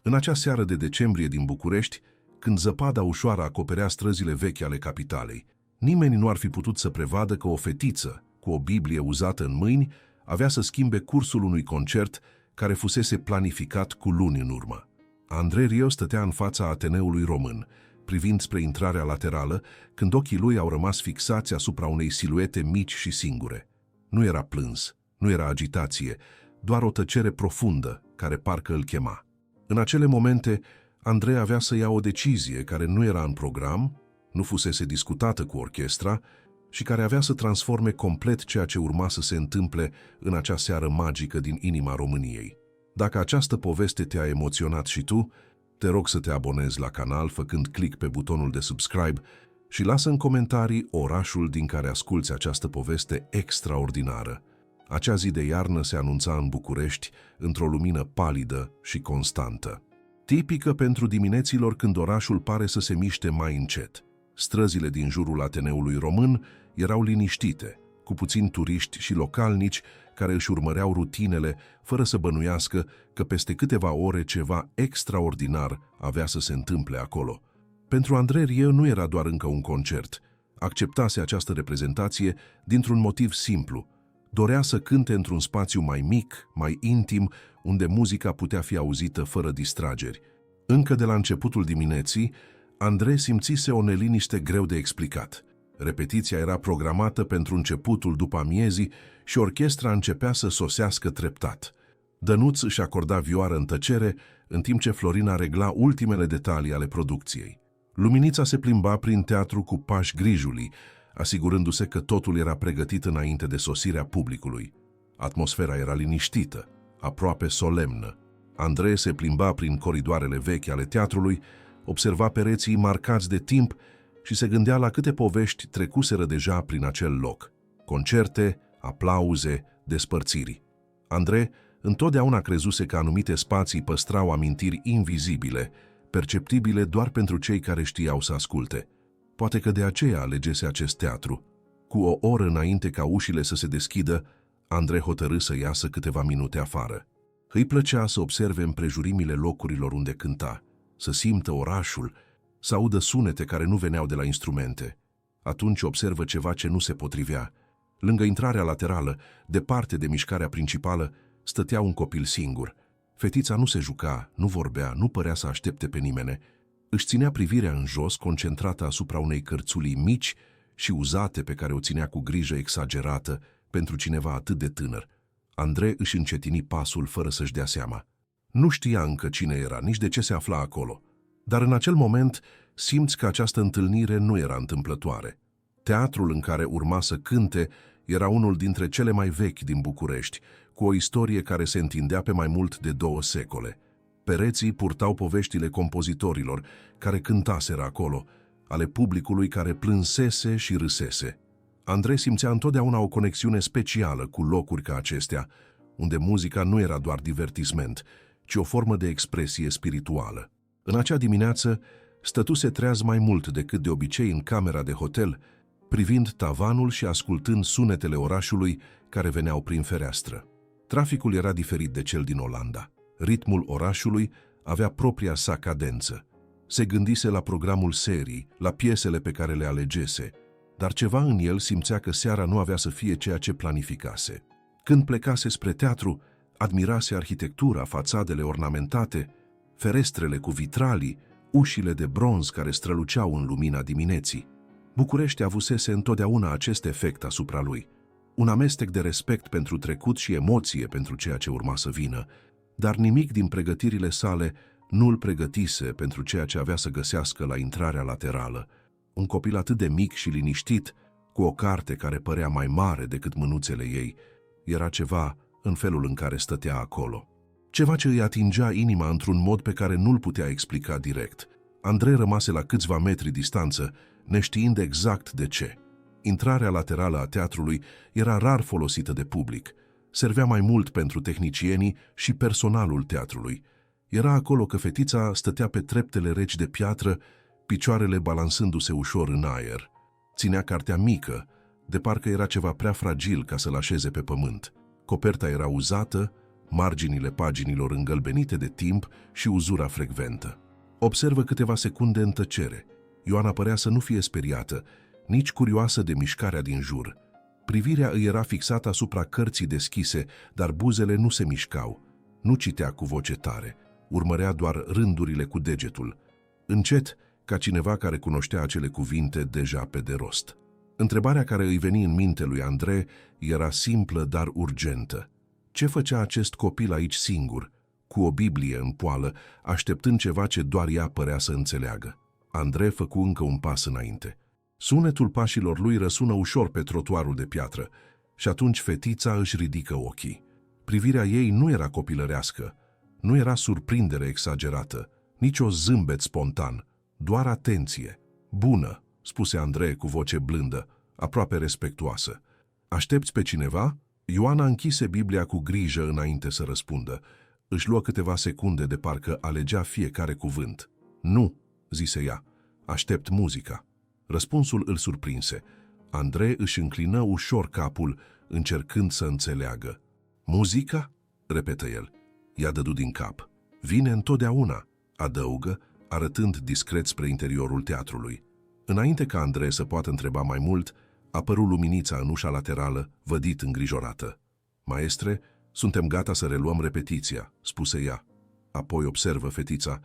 În acea seară de decembrie din București, când zăpada ușoară acoperea străzile vechi ale capitalei, nimeni nu ar fi putut să prevadă că o fetiță, cu o Biblie uzată în mâini, avea să schimbe cursul unui concert care fusese planificat cu luni în urmă. Andrei Rieu stătea în fața Ateneului Român, privind spre intrarea laterală, când ochii lui au rămas fixați asupra unei siluete mici și singure. Nu era plâns, nu era agitație, doar o tăcere profundă care parcă îl chema. În acele momente, Andrei avea să ia o decizie care nu era în program, nu fusese discutată cu orchestra și care avea să transforme complet ceea ce urma să se întâmple în acea seară magică din inima României. Dacă această poveste te-a emoționat și tu, te rog să te abonezi la canal făcând click pe butonul de subscribe și lasă în comentarii orașul din care asculți această poveste extraordinară. Acea zi de iarnă se anunța în București într-o lumină palidă și constantă. Tipică pentru dimineților când orașul pare să se miște mai încet. Străzile din jurul Ateneului Român erau liniștite, cu puțini turiști și localnici care își urmăreau rutinele fără să bănuiască că peste câteva ore ceva extraordinar avea să se întâmple acolo. Pentru Andrei Rieu nu era doar încă un concert. Acceptase această reprezentație dintr-un motiv simplu. Dorea să cânte într-un spațiu mai mic, mai intim, unde muzica putea fi auzită fără distrageri. Încă de la începutul dimineții, Andrei simțise o neliniște greu de explicat. Repetiția era programată pentru începutul după amiezii și orchestra începea să sosească treptat. Dănuț își acorda vioară în tăcere, în timp ce Florina regla ultimele detalii ale producției. Luminița se plimba prin teatru cu pași grijuli, asigurându-se că totul era pregătit înainte de sosirea publicului. Atmosfera era liniștită, aproape solemnă. Andrei se plimba prin coridoarele vechi ale teatrului, observa pereții marcați de timp și se gândea la câte povești trecuseră deja prin acel loc. Concerte, aplauze, despărțiri. Andrei întotdeauna crezuse că anumite spații păstrau amintiri invizibile, perceptibile doar pentru cei care știau să asculte. Poate că de aceea alegese acest teatru. Cu o oră înainte ca ușile să se deschidă, Andrei hotărâ să iasă câteva minute afară. Îi plăcea să observe împrejurimile locurilor unde cânta, să simtă orașul, să audă sunete care nu veneau de la instrumente. Atunci observă ceva ce nu se potrivea. Lângă intrarea laterală, departe de mișcarea principală, stătea un copil singur. Fetița nu se juca, nu vorbea, nu părea să aștepte pe nimeni. Își ținea privirea în jos, concentrată asupra unei cărțulii mici și uzate pe care o ținea cu grijă exagerată pentru cineva atât de tânăr. Andrei își încetini pasul fără să-și dea seama. Nu știa încă cine era, nici de ce se afla acolo. Dar în acel moment simți că această întâlnire nu era întâmplătoare. Teatrul în care urma să cânte era unul dintre cele mai vechi din București, cu o istorie care se întindea pe mai mult de 2 secole. Pereții purtau poveștile compozitorilor care cântaseră acolo, ale publicului care plânsese și râsese. Andrei simțea întotdeauna o conexiune specială cu locuri ca acestea, unde muzica nu era doar divertisment, ci o formă de expresie spirituală. În acea dimineață, stătuse treaz mai mult decât de obicei în camera de hotel, privind tavanul și ascultând sunetele orașului care veneau prin fereastră. Traficul era diferit de cel din Olanda. Ritmul orașului avea propria sa cadență. Se gândise la programul serii, la piesele pe care le alegese, dar ceva în el simțea că seara nu avea să fie ceea ce planificase. Când plecase spre teatru, admirase arhitectura, fațadele ornamentate, ferestrele cu vitralii, ușile de bronz care străluceau în lumina dimineții. București avusese întotdeauna acest efect asupra lui, un amestec de respect pentru trecut și emoție pentru ceea ce urma să vină, dar nimic din pregătirile sale nu îl pregătise pentru ceea ce avea să găsească la intrarea laterală. Un copil atât de mic și liniștit, cu o carte care părea mai mare decât mânuțele ei, era ceva în felul în care stătea acolo. Ceva ce îi atingea inima într-un mod pe care nu-l putea explica direct. Andrei rămase la câțiva metri distanță, neștiind exact de ce. Intrarea laterală a teatrului era rar folosită de public. Servea mai mult pentru tehnicienii și personalul teatrului. Era acolo că fetița stătea pe treptele reci de piatră, picioarele balansându-se ușor în aer. Ținea cartea mică, de parcă era ceva prea fragil ca să-l așeze pe pământ. Coperta era uzată, marginile paginilor îngălbenite de timp și uzura frecventă. Observă câteva secunde în tăcere. Ioana părea să nu fie speriată, nici curioasă de mișcarea din jur. Privirea îi era fixată asupra cărții deschise, dar buzele nu se mișcau. Nu citea cu voce tare, urmărea doar rândurile cu degetul. Încet, ca cineva care cunoștea acele cuvinte deja pe de rost. Întrebarea care îi veni în minte lui Andrei era simplă, dar urgentă. Ce făcea acest copil aici singur, cu o Biblie în poală, așteptând ceva ce doar ea părea să înțeleagă? Andrei făcu încă un pas înainte. Sunetul pașilor lui răsună ușor pe trotuarul de piatră și atunci fetița își ridică ochii. Privirea ei nu era copilărească, nu era surprindere exagerată, nici o zâmbet spontan, doar atenție. Bună, spuse Andrei cu voce blândă, aproape respectuoasă. Aștepți pe cineva? Ioana închise Biblia cu grijă înainte să răspundă. Își luă câteva secunde de parcă alegea fiecare cuvânt. Nu, zise ea, aștept muzica. Răspunsul îl surprinse. Andrei își înclină ușor capul, încercând să înțeleagă. Muzica? Repetă el. Ea dădu din cap. Vine întotdeauna, adăugă, arătând discret spre interiorul teatrului. Înainte ca Andrei să poată întreba mai mult, apăru luminița în ușa laterală, vădit îngrijorată. Maestre, suntem gata să reluăm repetiția, spuse ea. Apoi observă fetița.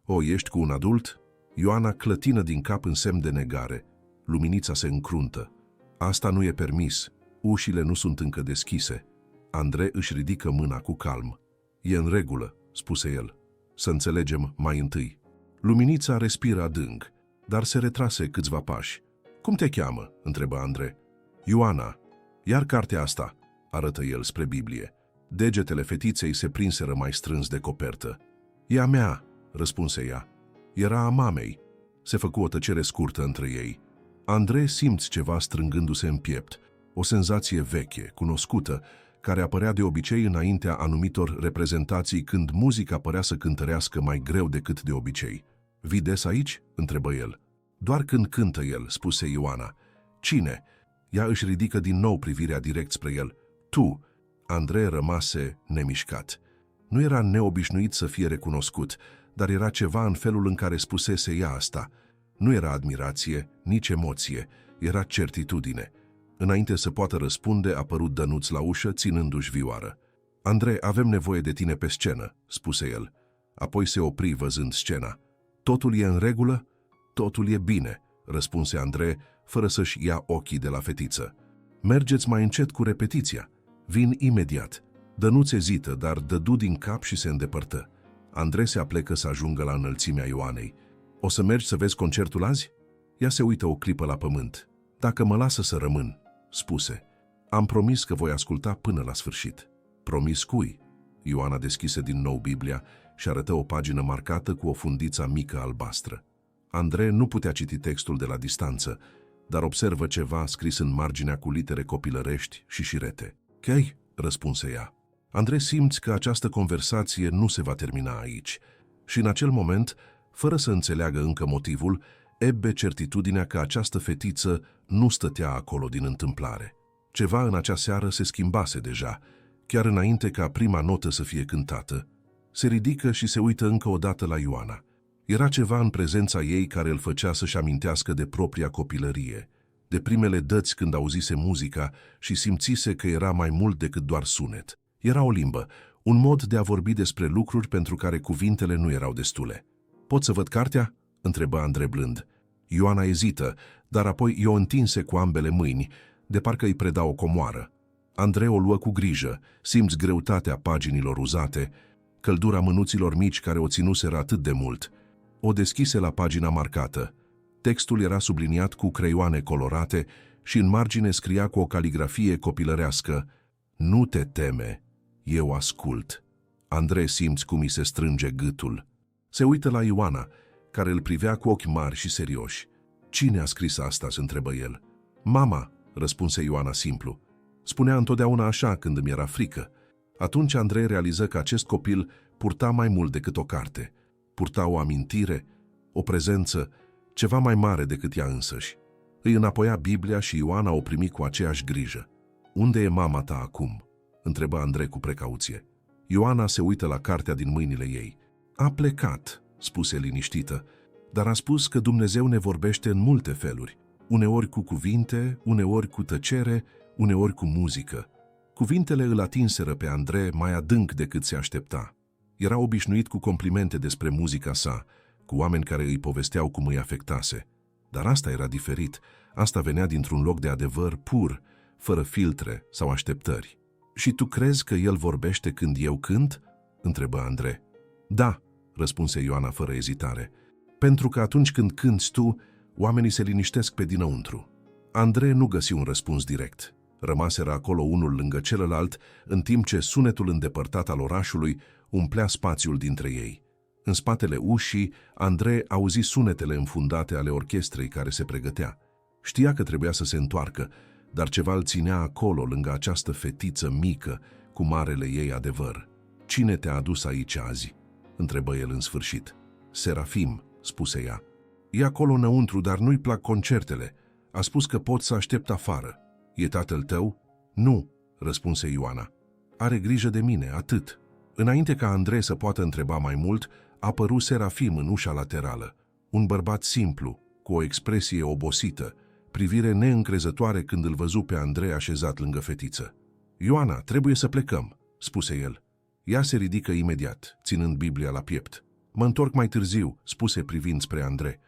O, ești cu un adult? Ioana clătină din cap în semn de negare. Luminița se încruntă. Asta nu e permis. Ușile nu sunt încă deschise. Andrei își ridică mâna cu calm. E în regulă, spuse el. Să înțelegem mai întâi. Luminița respiră adânc, dar se retrase câțiva pași. Cum te cheamă? Întrebă Andrei. Ioana. Iar cartea asta, arătă el spre Biblie. Degetele fetiței se prinseră mai strâns de copertă. E a mea, răspunse ea. Era a mamei. Se făcu o tăcere scurtă între ei. Andrei simți ceva strângându-se în piept, o senzație veche, cunoscută, care apărea de obicei înaintea anumitor reprezentații când muzica părea să cântărească mai greu decât de obicei. Vii des aici? Întrebă el. Doar când cântă el, spuse Ioana. Cine? Ea își ridică din nou privirea direct spre el. Tu. Andrei rămase nemișcat. Nu era neobișnuit să fie recunoscut, dar era ceva în felul în care spusese ea asta. Nu era admirație, nici emoție, era certitudine. Înainte să poată răspunde, a apărut Dănuț la ușă, ținându-și vioară. Andrei, avem nevoie de tine pe scenă, spuse el. Apoi se opri văzând scena. Totul e în regulă? Totul e bine, răspunse Andrei, fără să-și ia ochii de la fetiță. Mergeți mai încet cu repetiția. Vin imediat. Dănuț ezită, dar dădu din cap și se îndepărtă. Andrei se aplecă să ajungă la înălțimea Ioanei. O să mergi să vezi concertul azi? Ea se uită o clipă la pământ. Dacă mă lasă să rămân, spuse. Am promis că voi asculta până la sfârșit. Promis cui? Ioana deschise din nou Biblia și arătă o pagină marcată cu o fundiță mică albastră. Andrei nu putea citi textul de la distanță, dar observă ceva scris în marginea cu litere copilărești și șirete. Chei, răspunse ea. Andrei simți că această conversație nu se va termina aici și în acel moment, fără să înțeleagă încă motivul, ebbe certitudinea că această fetiță nu stătea acolo din întâmplare. Ceva în acea seară se schimbase deja, chiar înainte ca prima notă să fie cântată. Se ridică și se uită încă o dată la Ioana. Era ceva în prezența ei care îl făcea să-și amintească de propria copilărie, de primele dăți când auzise muzica și simțise că era mai mult decât doar sunet. Era o limbă, un mod de a vorbi despre lucruri pentru care cuvintele nu erau destule. Pot să văd cartea? Întrebă Andrei blând. Ioana ezită, dar apoi i-o întinse cu ambele mâini, de parcă îi preda o comoară. Andrei o luă cu grijă, simți greutatea paginilor uzate, căldura mânuților mici care o ținuseră atât de mult. O deschise la pagina marcată. Textul era subliniat cu creioane colorate și în margine scria cu o caligrafie copilărească: Nu te teme, eu ascult. Andrei simți cum îi se strânge gâtul. Se uită la Ioana, care îl privea cu ochi mari și serioși. Cine a scris asta? Se întrebă el. Mama, răspunse Ioana simplu. Spunea întotdeauna așa când îmi era frică. Atunci Andrei realiză că acest copil purta mai mult decât o carte. Purta o amintire, o prezență, ceva mai mare decât ea însăși. Îi înapoia Biblia și Ioana o primi cu aceeași grijă. Unde e mama ta acum? Întrebă Andrei cu precauție. Ioana se uită la cartea din mâinile ei. A plecat, spuse liniștită, dar a spus că Dumnezeu ne vorbește în multe feluri, uneori cu cuvinte, uneori cu tăcere, uneori cu muzică. Cuvintele îl atinseră pe Andrei mai adânc decât se aștepta. Era obișnuit cu complimente despre muzica sa, cu oameni care îi povesteau cum îi afectase. Dar asta era diferit, asta venea dintr-un loc de adevăr pur, fără filtre sau așteptări. Și tu crezi că el vorbește când eu cânt? Întrebă Andrei. Da, răspunse Ioana fără ezitare, pentru că atunci când cânți tu, oamenii se liniștesc pe dinăuntru. Andrei nu găsi un răspuns direct. Rămaseră acolo unul lângă celălalt, în timp ce sunetul îndepărtat al orașului umplea spațiul dintre ei. În spatele ușii, Andrei auzi sunetele înfundate ale orchestrei care se pregătea. Știa că trebuia să se întoarcă, dar ceva îl ținea acolo, lângă această fetiță mică, cu marele ei adevăr. Cine te-a adus aici azi? Întrebă el în sfârșit. Serafim, spuse ea. E acolo înăuntru, dar nu-i plac concertele. A spus că pot să aștept afară. E tatăl tău? Nu, răspunse Ioana. Are grijă de mine, atât. Înainte ca Andrei să poată întreba mai mult, a apărut Serafim în ușa laterală. Un bărbat simplu, cu o expresie obosită, privire neîncrezătoare când îl văzu pe Andrei așezat lângă fetiță. Ioana, trebuie să plecăm, spuse el. Ea se ridică imediat, ținând Biblia la piept. Mă întorc mai târziu, spuse privind spre Andrei.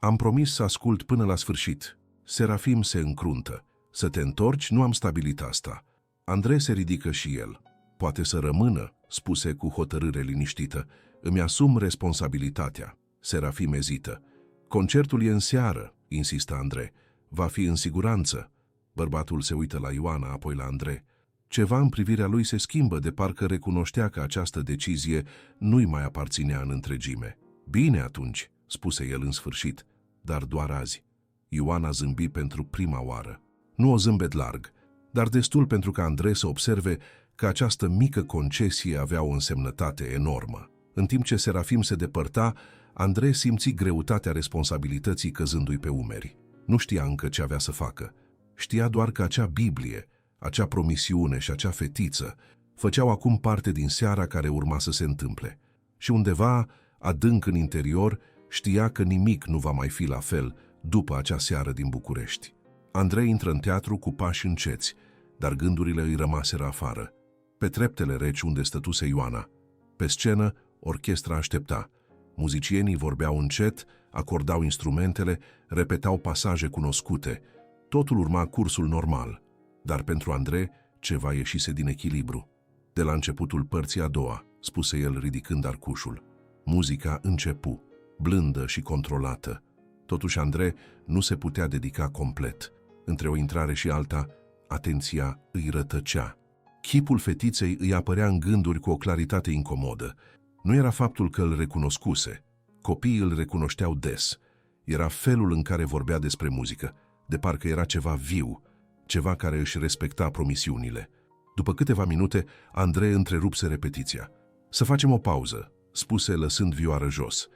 Am promis să ascult până la sfârșit. Serafim se încruntă. Să te întorci, nu am stabilit asta. Andrei se ridică și el. Poate să rămână, spuse cu hotărâre liniștită. Îmi asum responsabilitatea. Serafim ezită. Concertul e în seară, insistă Andrei. Va fi în siguranță. Bărbatul se uită la Ioana, apoi la Andrei. Ceva în privirea lui se schimbă, de parcă recunoștea că această decizie nu-i mai aparținea în întregime. Bine atunci, spuse el în sfârșit, dar doar azi. Ioana zâmbi pentru prima oară. Nu o zâmbet larg, dar destul pentru ca Andrei să observe că această mică concesie avea o însemnătate enormă. În timp ce Serafim se depărta, Andrei simți greutatea responsabilității căzându-i pe umeri. Nu știa încă ce avea să facă. Știa doar că acea Biblie, acea promisiune și acea fetiță făceau acum parte din seara care urma să se întâmple. Și undeva, adânc în interior, știa că nimic nu va mai fi la fel după acea seară din București. Andrei intră în teatru cu pași înceți, dar gândurile îi rămaseră afară. Pe treptele reci unde stătuse Ioana. Pe scenă, orchestra aștepta. Muzicienii vorbeau încet, acordau instrumentele, repetau pasaje cunoscute. Totul urma cursul normal. Dar pentru Andrei, ceva ieșise din echilibru. De la începutul părții a doua, spuse el ridicând arcușul. Muzica începu, blândă și controlată. Totuși Andrei nu se putea dedica complet. Între o intrare și alta, atenția îi rătăcea. Chipul fetiței îi apărea în gânduri cu o claritate incomodă. Nu era faptul că îl recunoscuse. Copiii îl recunoșteau des. Era felul în care vorbea despre muzică, de parcă era ceva viu, ceva care își respecta promisiunile. După câteva minute, Andrei întrerupse repetiția. Să facem o pauză, spuse lăsând vioară jos.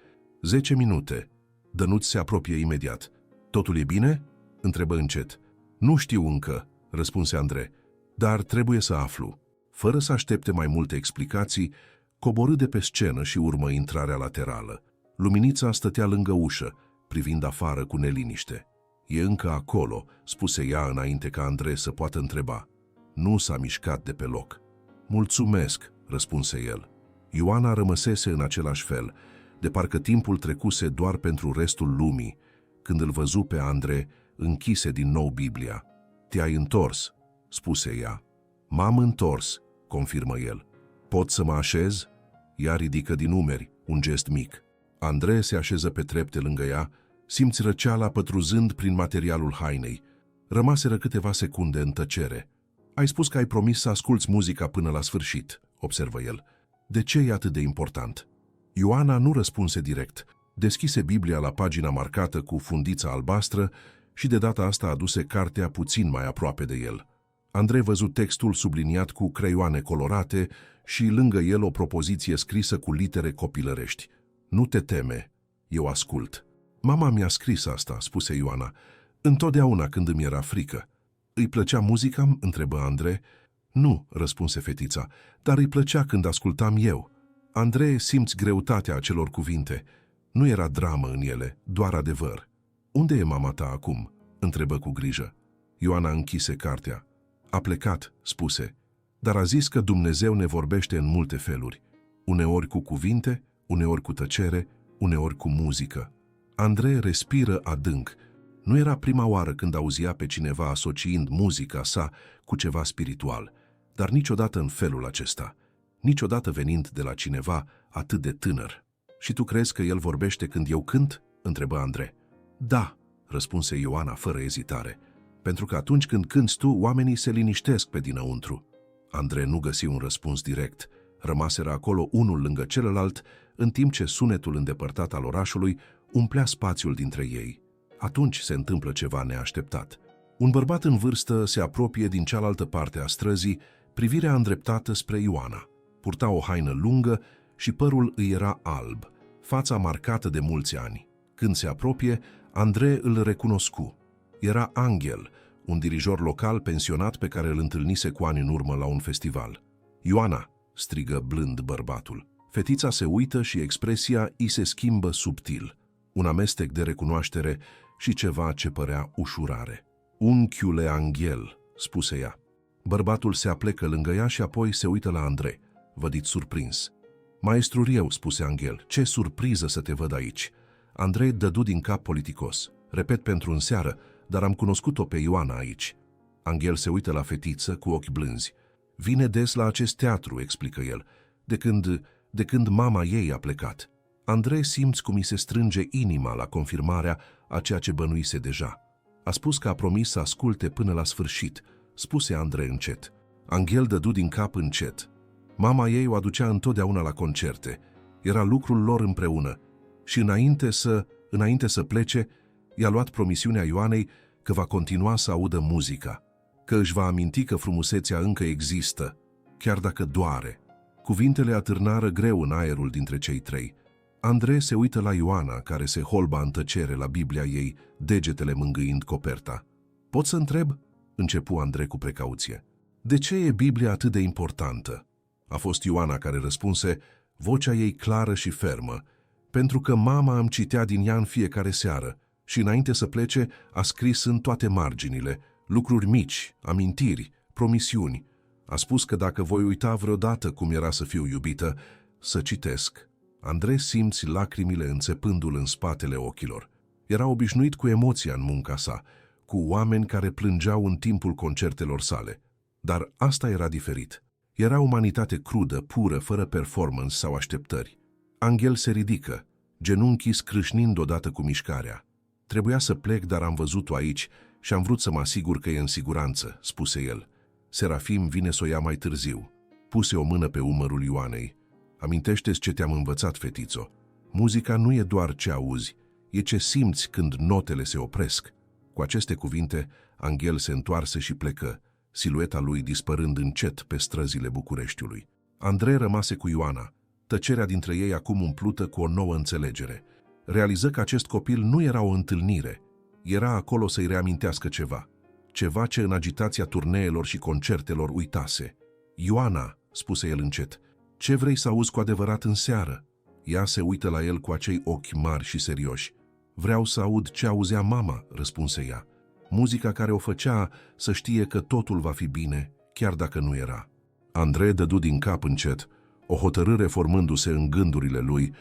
10 minute. Dănuț se apropie imediat. Totul e bine? Întrebă încet. Nu știu încă, răspunse Andrei, dar trebuie să aflu. Fără să aștepte mai multe explicații, coborâ de pe scenă și urmă intrarea laterală. Luminița stătea lângă ușă, privind afară cu neliniște. E încă acolo, spuse ea înainte ca Andrei să poată întreba. Nu s-a mișcat de pe loc. Mulțumesc, răspunse el. Ioana rămăsese în același fel, de parcă timpul trecuse doar pentru restul lumii. Când îl văzu pe Andrei, închise din nou Biblia. Te-ai întors, spuse ea. M-am întors, confirmă el. Pot să mă așez? Ea ridică din umeri, un gest mic. Andrei se așeză pe trepte lângă ea, simți răceala pătruzând prin materialul hainei. Rămaseră câteva secunde în tăcere. Ai spus că ai promis să asculți muzica până la sfârșit, observă el. De ce e atât de important? Ioana nu răspunse direct. Deschise Biblia la pagina marcată cu fundița albastră și de data asta aduse cartea puțin mai aproape de el. Andrei văzut textul subliniat cu creioane colorate și lângă el o propoziție scrisă cu litere copilărești. Nu te teme, eu ascult. Mama mi-a scris asta, spuse Ioana, întotdeauna când îmi era frică. Îi plăcea muzica? Întrebă Andrei. Nu, răspunse fetița, dar îi plăcea când ascultam eu. Andrei, simți greutatea acelor cuvinte. Nu era dramă în ele, doar adevăr. Unde e mama ta acum? Întrebă cu grijă. Ioana închise cartea. A plecat, spuse, dar a zis că Dumnezeu ne vorbește în multe feluri. Uneori cu cuvinte, uneori cu tăcere, uneori cu muzică. Andrei respiră adânc. Nu era prima oară când auzia pe cineva asociind muzica sa cu ceva spiritual, dar niciodată în felul acesta, niciodată venind de la cineva atât de tânăr. Și tu crezi că el vorbește când eu cânt? Întrebă Andrei. Da, răspunse Ioana fără ezitare, pentru că atunci când cânți tu, oamenii se liniștesc pe dinăuntru. Andrei nu găsi un răspuns direct. Rămaseră acolo unul lângă celălalt, în timp ce sunetul îndepărtat al orașului umplea spațiul dintre ei. Atunci se întâmplă ceva neașteptat. Un bărbat în vârstă se apropie din cealaltă parte a străzii, privirea îndreptată spre Ioana. Purta o haină lungă și părul îi era alb, fața marcată de mulți ani. Când se apropie, Andrei îl recunoscu. Era Angel, un dirijor local pensionat pe care îl întâlnise cu ani în urmă la un festival. Ioana, strigă blând bărbatul. Fetița se uită și expresia îi se schimbă subtil. Un amestec de recunoaștere și ceva ce părea ușurare. Unchiule Angel, spuse ea. Bărbatul se aplecă lângă ea și apoi se uită la Andrei, vădit surprins. Maestru Rieu, spuse Angel, ce surpriză să te văd aici. Andrei dădu din cap politicos. Repet pentru înseară, dar am cunoscut-o pe Ioana aici. Angel se uită la fetiță cu ochi blânzi. Vine des la acest teatru, explică el, de când mama ei a plecat. Andrei simți cum îi se strânge inima la confirmarea a ceea ce bănuise deja. A spus că a promis să asculte până la sfârșit, spuse Andrei încet. Angel dădu din cap încet. Mama ei o aducea întotdeauna la concerte. Era lucrul lor împreună. Și înainte să plece, i-a luat promisiunea Ioanei că va continua să audă muzica, că își va aminti că frumusețea încă există, chiar dacă doare. Cuvintele atârnară greu în aerul dintre cei trei. Andrei se uită la Ioana, care se holba în tăcere la Biblia ei, degetele mângâind coperta. Pot să întreb? Începu Andrei cu precauție. De ce e Biblia atât de importantă? A fost Ioana care răspunse, vocea ei clară și fermă, pentru că mama îmi citea din ea în fiecare seară și înainte să plece a scris în toate marginile, lucruri mici, amintiri, promisiuni. A spus că dacă voi uita vreodată cum era să fiu iubită, să citesc. Andrei simți lacrimile înțepându-l în spatele ochilor. Era obișnuit cu emoția în munca sa, cu oameni care plângeau în timpul concertelor sale. Dar asta era diferit. Era umanitate crudă, pură, fără performance sau așteptări. Angel se ridică, genunchii scrâșnind odată cu mișcarea. Trebuia să plec, dar am văzut-o aici și am vrut să mă asigur că e în siguranță, spuse el. Serafim vine să o ia mai târziu. Puse o mână pe umărul Ioanei. Amintește-ți ce te-am învățat, fetițo. Muzica nu e doar ce auzi, e ce simți când notele se opresc. Cu aceste cuvinte, Angel se întoarse și plecă, silueta lui dispărând încet pe străzile Bucureștiului. Andrei rămase cu Ioana, tăcerea dintre ei acum umplută cu o nouă înțelegere. Realiză că acest copil nu era o întâlnire, era acolo să-i reamintească ceva. Ceva ce în agitația turneelor și concertelor uitase. Ioana, spuse el încet, ce vrei să auzi cu adevărat în seară? Ea se uită la el cu acei ochi mari și serioși. Vreau să aud ce auzea mama, răspunse ea. Muzica care o făcea să știe că totul va fi bine, chiar dacă nu era. Andrei dădu din cap încet, o hotărâre formându-se în gândurile lui,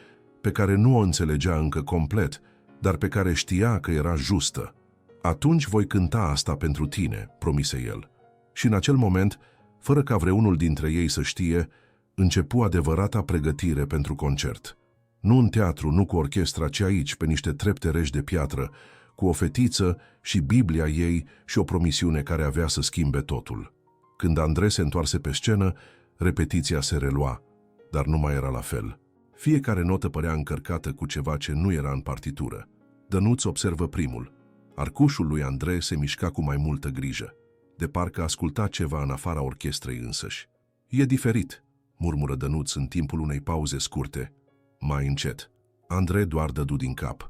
pe care nu o înțelegea încă complet, dar pe care știa că era justă. Atunci voi cânta asta pentru tine, promise el. Și în acel moment, fără ca vreunul dintre ei să știe, începu adevărata pregătire pentru concert. Nu în teatru, nu cu orchestra, ci aici, pe niște trepte reci de piatră, cu o fetiță și Biblia ei și o promisiune care avea să schimbe totul. Când Andrei se întoarse pe scenă, repetiția se relua, dar nu mai era la fel. Fiecare notă părea încărcată cu ceva ce nu era în partitură. Dănuț observă primul. Arcușul lui Andrei se mișca cu mai multă grijă, de parcă asculta ceva în afara orchestrei însăși. E diferit, murmură Dănuț în timpul unei pauze scurte. Mai încet. Andrei doar dădu din cap.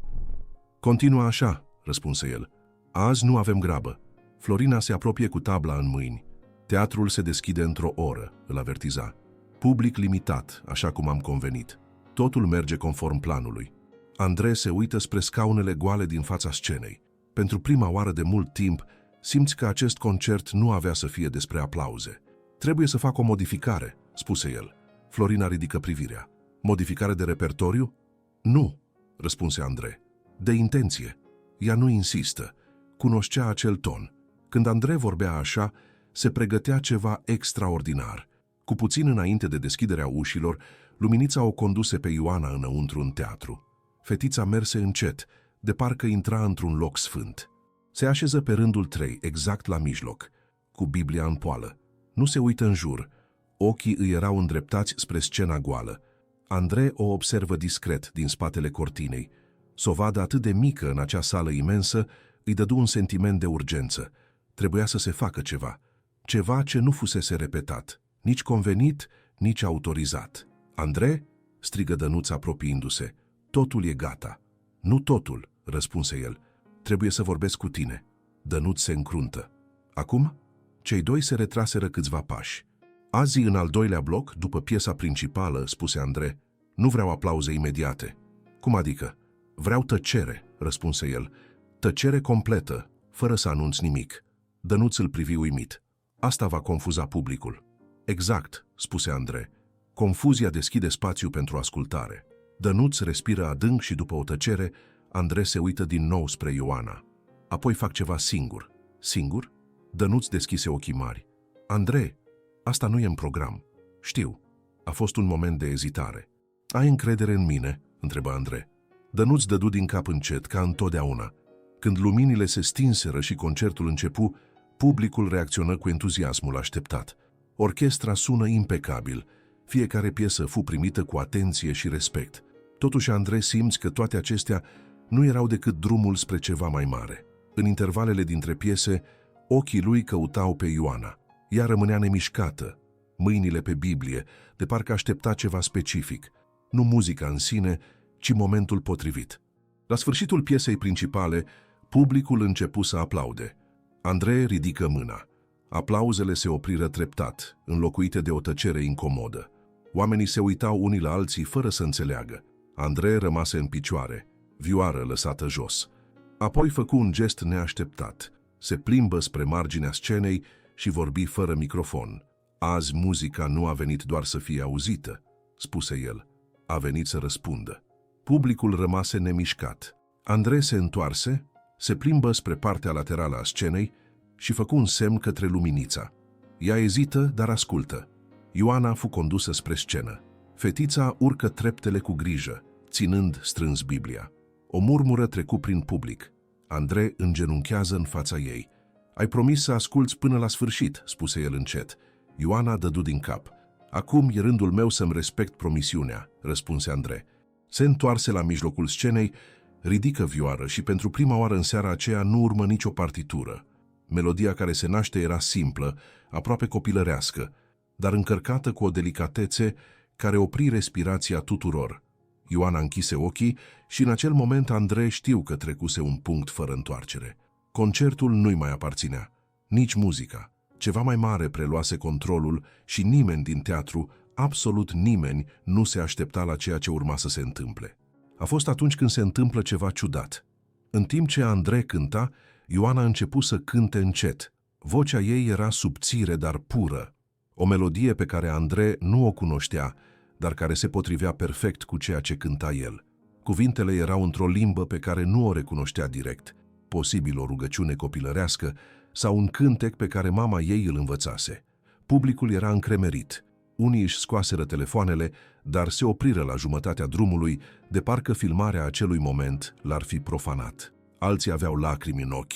Continuă așa, răspunse el. Azi nu avem grabă. Florina se apropie cu tabla în mâini. Teatrul se deschide într-o oră, îl avertiza. Public limitat, așa cum am convenit. Totul merge conform planului. Andrei se uită spre scaunele goale din fața scenei. Pentru prima oară de mult timp, simți că acest concert nu avea să fie despre aplauze. Trebuie să fac o modificare, spuse el. Florina ridică privirea. Modificare de repertoriu? Nu, răspunse Andrei. De intenție. Ea nu insistă. Cunoștea acel ton. Când Andrei vorbea așa, se pregătea ceva extraordinar. Cu puțin înainte de deschiderea ușilor, luminița o conduse pe Ioana înăuntru în teatru. Fetița merse încet, de parcă intra într-un loc sfânt. Se așeză pe rândul 3, exact la mijloc, cu Biblia în poală. Nu se uită în jur. Ochii îi erau îndreptați spre scena goală. Andrei o observă discret din spatele cortinei. S-o vadă atât de mică în acea sală imensă, îi dădu un sentiment de urgență. Trebuia să se facă ceva. Ceva ce nu fusese repetat, nici convenit, nici autorizat. Andrei? Strigă Dănuț apropiindu-se. Totul e gata. Nu totul, răspunse el. Trebuie să vorbesc cu tine. Dănuț se încruntă. Acum? Cei doi se retraseră câțiva pași. Azi, în al doilea bloc, după piesa principală, spuse Andrei, nu vreau aplauze imediate. Cum adică? Vreau tăcere, răspunse el. Tăcere completă, fără să anunț nimic. Dănuț îl privi uimit. Asta va confuza publicul. Exact, spuse Andrei. Confuzia deschide spațiu pentru ascultare. Dănuț respiră adânc și după o tăcere, Andrei se uită din nou spre Ioana. Apoi fac ceva singur. Singur? Dănuț deschise ochii mari. Andrei, asta nu e în program. Știu. A fost un moment de ezitare. Ai încredere în mine? Întrebă Andrei. Dănuț dădu din cap încet, ca întotdeauna. Când luminile se stinseră și concertul începu, publicul reacționă cu entuziasmul așteptat. Orchestra sună impecabil. Fiecare piesă fu primită cu atenție și respect. Totuși, Andrei, simți că toate acestea nu erau decât drumul spre ceva mai mare. În intervalele dintre piese, ochii lui căutau pe Ioana. Ea rămânea nemișcată, mâinile pe Biblie, de parcă aștepta ceva specific. Nu muzica în sine, ci momentul potrivit. La sfârșitul piesei principale, publicul începu să aplaude. Andrei ridică mâna. Aplauzele se opriră treptat, înlocuite de o tăcere incomodă. Oamenii se uitau unii la alții fără să înțeleagă. Andrei rămase în picioare, vioară lăsată jos. Apoi făcu un gest neașteptat. Se plimbă spre marginea scenei și vorbi fără microfon. Azi muzica nu a venit doar să fie auzită, spuse el. A venit să răspundă. Publicul rămase nemișcat. Andrei se întoarse, se plimbă spre partea laterală a scenei și făcu un semn către luminița. Ea ezită, dar ascultă. Ioana fu condusă spre scenă. Fetița urcă treptele cu grijă, ținând strâns Biblia. O murmură trecu prin public. Andrei îngenunchează în fața ei. Ai promis să asculți până la sfârșit, spuse el încet. Ioana dădu din cap. Acum e rândul meu să-mi respect promisiunea, răspunse Andrei. Se întoarse la mijlocul scenei, ridică vioară și pentru prima oară în seara aceea nu urmă nicio partitură. Melodia care se naște era simplă, aproape copilărească, dar încărcată cu o delicatețe care opri respirația tuturor. Ioana închise ochii și în acel moment Andrei știu că trecuse un punct fără întoarcere. Concertul nu-i mai aparținea, nici muzica. Ceva mai mare preluase controlul și nimeni din teatru, absolut nimeni, nu se aștepta la ceea ce urma să se întâmple. A fost atunci când se întâmplă ceva ciudat. În timp ce Andrei cânta, Ioana a început să cânte încet. Vocea ei era subțire, dar pură. O melodie pe care Andrei nu o cunoștea, dar care se potrivea perfect cu ceea ce cânta el. Cuvintele erau într-o limbă pe care nu o recunoștea direct, posibil o rugăciune copilărească sau un cântec pe care mama ei îl învățase. Publicul era încremerit. Unii își scoaseră telefoanele, dar se opriră la jumătatea drumului, de parcă filmarea acelui moment l-ar fi profanat. Alții aveau lacrimi în ochi,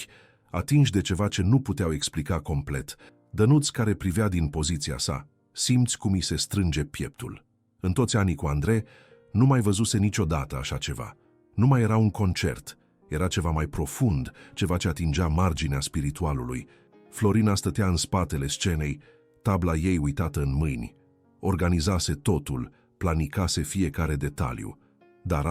atinși de ceva ce nu puteau explica complet. Dănuț, care privea din poziția sa, simți cum îi se strânge pieptul. În toți anii cu Andrei, nu mai văzuse niciodată așa ceva. Nu mai era un concert, era ceva mai profund, ceva ce atingea marginea spiritualului. Florina stătea în spatele scenei, tabla ei uitată în mâini. Organizase totul, planicase fiecare detaliu. Dar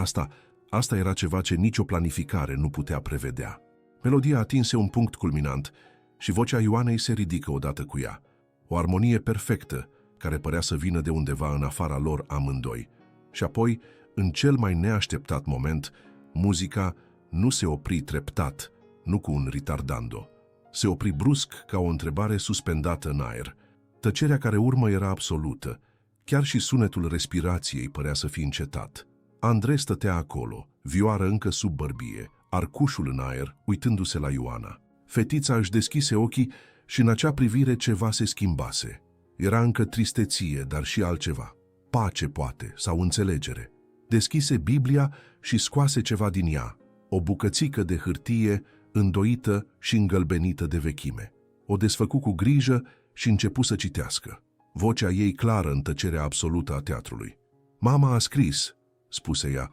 asta era ceva ce nicio planificare nu putea prevedea. Melodia atinse un punct culminant și vocea Ioanei se ridică odată cu ea. o armonie perfectă, care părea să vină de undeva în afara lor amândoi. Și apoi, în cel mai neașteptat moment, muzica nu se opri treptat, nu cu un ritardando. Se opri brusc ca o întrebare suspendată în aer. Tăcerea care urmă era absolută. Chiar și sunetul respirației părea să fi încetat. Andrei stătea acolo, vioară încă sub bărbie, arcușul în aer, uitându-se la Ioana. Fetița își deschise ochii și în acea privire ceva se schimbase. Era încă tristeție, dar și altceva. Pace, poate, sau înțelegere. Deschise Biblia și scoase ceva din ea, o bucățică de hârtie îndoită și îngălbenită de vechime. O desfăcu cu grijă și începu să citească. Vocea ei clară în tăcerea absolută a teatrului. "Mama a scris," spuse ea,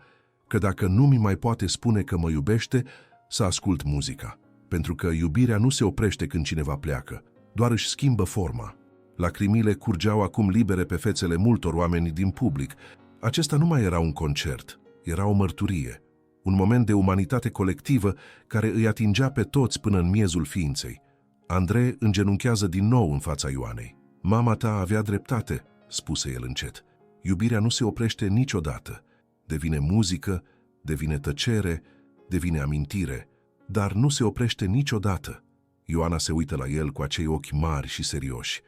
"că dacă nu mi mai poate spune că mă iubește, să ascult muzica. Pentru că iubirea nu se oprește când cineva pleacă, doar își schimbă forma." Lacrimile curgeau acum libere pe fețele multor oameni din public. Acesta nu mai era un concert, era o mărturie. Un moment de umanitate colectivă care îi atingea pe toți până în miezul ființei. Andrei îngenunchează din nou în fața Ioanei. "Mama ta avea dreptate," spuse el încet. "Iubirea nu se oprește niciodată. Devine muzică, devine tăcere, devine amintire, dar nu se oprește niciodată." Ioana se uită la el cu acei ochi mari și serioși.